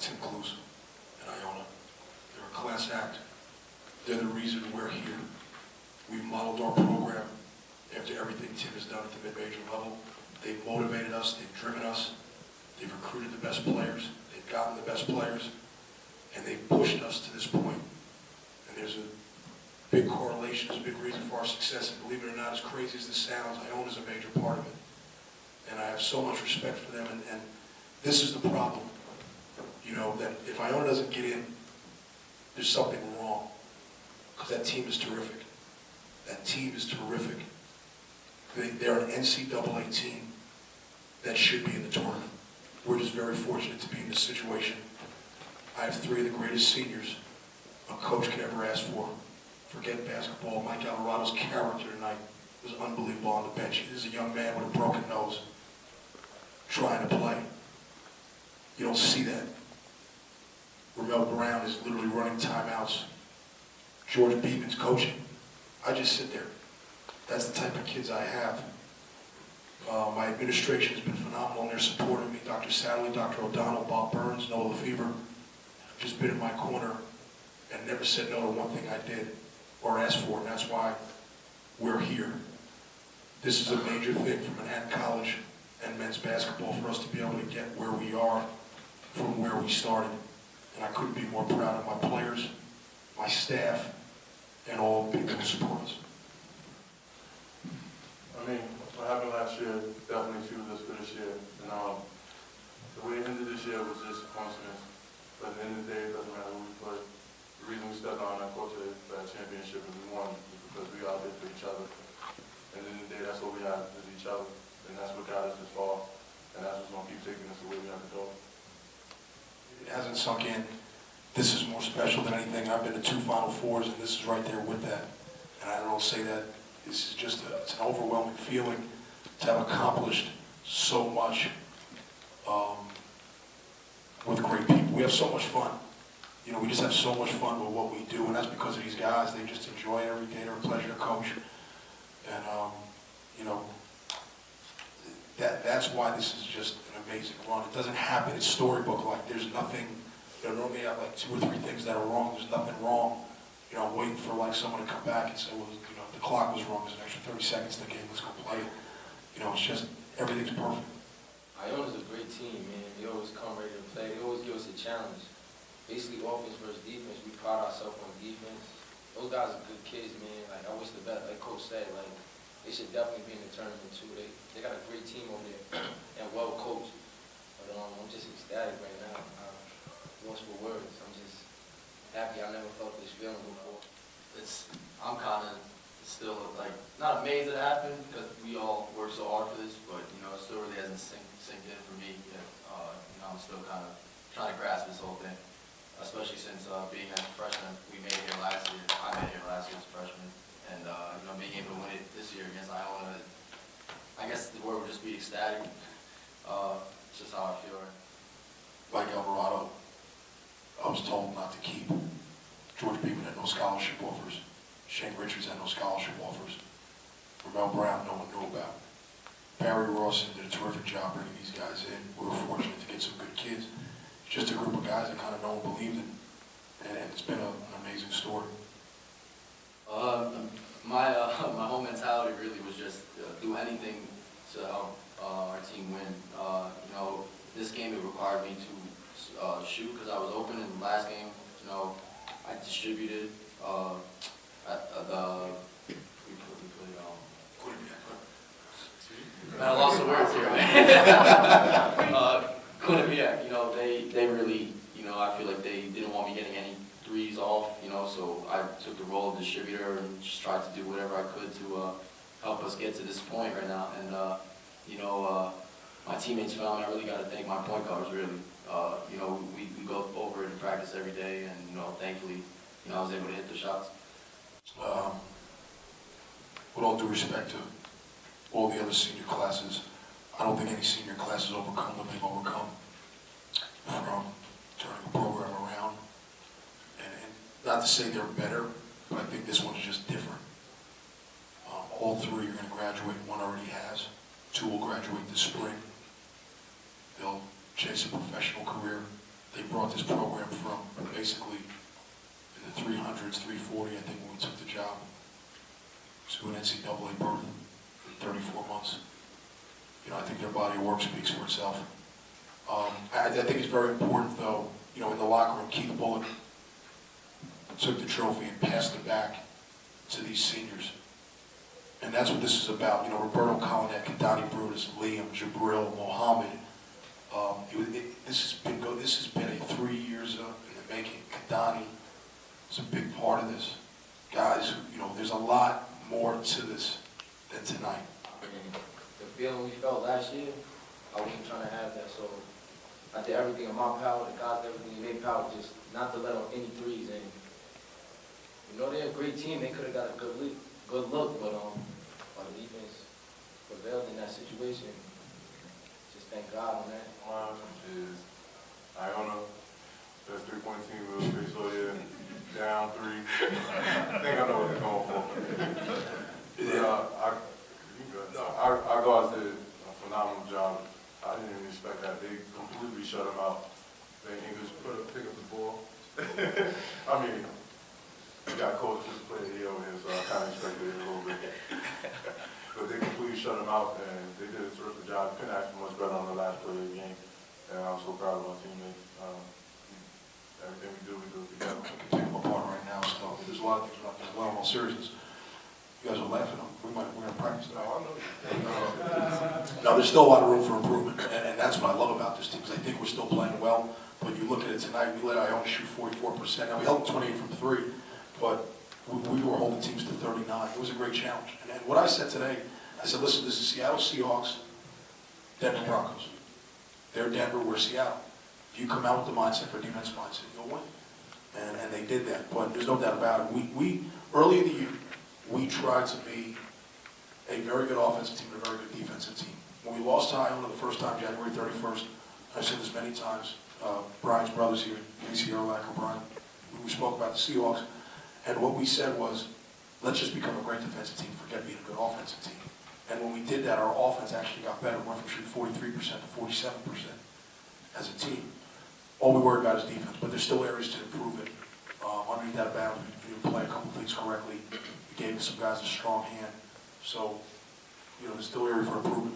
Tim Clues and Iona. They're a class act. They're the reason we're here. We've modeled our program after everything Tim has done at the mid-major level. They've motivated us, they've driven us, they've recruited the best players, they've gotten the best players, and they've pushed us to this point. And there's a big correlation, there's a big reason for our success, and believe it or not, as crazy as this sounds, Iona's a major part of it. And I have so much respect for them, and this is the problem. You know, that if Iona doesn't get in, there's something wrong. Because that team is terrific. That team is terrific. They're an NCAA team that should be in the tournament. We're just very fortunate to be in this situation. I have three of the greatest seniors a coach could ever ask for. Forget basketball. Mike Alvarado's character tonight was unbelievable on the bench. This is a young man with a broken nose trying to play. You don't see that. Ramel Brown is literally running timeouts. George Beeman's coaching. I just sit there. That's the type of kids I have. My administration has been phenomenal in their support of me. Dr. Sadley, Dr. O'Donnell, Bob Burns, Noah Lefevre, just been in my corner and never said no to one thing I did or asked for, and that's why we're here. This is a major thing for Manhattan College and men's basketball for us to be able to get where we are from where we started. And I couldn't be more proud of my players, my staff, and all people who support us. I mean, what happened last year definitely fueled us for this year. And the way it ended this year was just a coincidence. But at the end of the day, it doesn't matter who we play. The reason we stepped on that court today for that championship and we won is because we out there for each other. And at the end of the day, that's what we have, is each other. And that's what got us this far. And that's what's going to keep taking us the way we have to go. It hasn't sunk in. This is more special than anything. I've been to 2 Final Fours, and this is right there with that. And I don't say that. This is just it's an overwhelming feeling to have accomplished so much with great people. We have so much fun. You know, we just have so much fun with what we do, and that's because of these guys. They just enjoy it every day. They're a pleasure to coach. And, you know, that's why this is just an amazing run. It doesn't happen. It's storybook-like. There's nothing, you know, normally I have like 2 or 3 things that are wrong. There's nothing wrong. You know, I'm waiting for like someone to come back and say, well, you know, the clock was wrong. There's an extra 30 seconds in the game. Let's go play it. You know, it's just, everything's perfect. Iona's a great team, man. They always come ready to play. They always give us a challenge. Basically, offense versus defense. We pride ourselves on defense. Those guys are good kids, man. Like, I wish the best, like Coach said, like, they should definitely be in the tournament, too. They got a great team over there and well coached. But I'm just ecstatic right now. Lost for words. I'm just happy. I never felt this feeling before. I'm kind of still like not amazed that it happened because we all worked so hard for this, but you know, it still really hasn't sinked in for me yet. You know, I'm still kind of trying to grasp this whole thing, especially since being as a freshman, we made it here last year. I made it here last year as a freshman, and you know, being able to win it this year against Iona, I guess the word would just be ecstatic. It's just how I feel right. Like Alvarado, I was told not to keep. George Beeman had no scholarship offers. Shane Richards had no scholarship offers. Ramel Brown, no one knew about. Barry Rawson did a terrific job bringing these guys in. We were fortunate to get some good kids. It's just a group of guys that kind of no one believed in. And it's been an amazing story. My whole mentality really was just do anything to help our team win. You know, this game it required me to shoot because I was open in the last game. You know, I distributed I lost the words here, man. You know, they really, you know, I feel like they didn't want me getting any threes off, you know, so I took the role of distributor and just tried to do whatever I could to help us get to this point right now. And, you know, my teammates found me. I really got to thank my point guards, really. You know, we go over it in practice every day, and, you know, thankfully, you know, I was able to hit the shots. With all due respect to all the other senior classes, I don't think any senior class has overcome what they've overcome from turning a program around. And not to say they're better, but I think this one is just different. All 3 are going to graduate. 1 already has. 2 will graduate this spring. They'll chase a professional career. They brought this program from basically in the 300s, 340, I think, when we took the job, to an NCAA berth in 34 months. You know, I think their body of work speaks for itself. I think it's very important, though, you know, in the locker room, Keith Bullock took the trophy and passed it back to these seniors. And that's what this is about. You know, Roberto Colinet, Kadani Brutus, Liam, Jabril, Mohammed. This has been a 3 years in the making. Kadani is a big part of this. Guys, you know, there's a lot more to this than tonight. The feeling we felt last year, I wasn't trying to have that, so I did everything in my power, the guys did everything in their power, just not to let them any threes in. You know, they're a great team, they could have got a good look, but our defense prevailed in that situation. Just thank God on that. Mine is Iona, best three-point team we'll face all year, down 3. I think I know what they're going for. Our guards did a phenomenal job. I didn't even expect that. They completely shut them out. They English pick up the ball. I mean, we got coach just play the over here, so I kind of expected it a little bit. But they completely shut them out, and they did a terrific job. Couldn't ask for much better on the last play of the game, and I'm so proud of our teammates. Everything we do together. I can take them apart right now, so there's a lot of things we're not doing well in all seriousness. You guys are laughing. We're going to practice now. I know. No, there's still a lot of room for improvement, and that's what I love about this team, because I think we're still playing well. When you look at it tonight, we let Iona shoot 44%. Now, we held 28 from 3, but we were holding teams to 39. It was a great challenge. And what I said today, I said, listen, this is Seattle Seahawks, Denver Broncos. They're Denver, we're Seattle. If you come out with the mindset for defense mindset, you'll win. And they did that, but there's no doubt about it. We early in the year, we tried to be a very good offensive team and a very good defensive team. When we lost to Iona the first time, January 31st, I've said this many times, Brian's brothers here, Casey Erlacher, Brian, we spoke about the Seahawks, and what we said was, let's just become a great defensive team, forget being a good offensive team. And when we did that, our offense actually got better, went from shooting 43% to 47% as a team. All we worry about is defense, but there's still areas to improve it. Underneath that bounds, we didn't play a couple things correctly. We gave some guys a strong hand. So, you know, there's still area for improvement.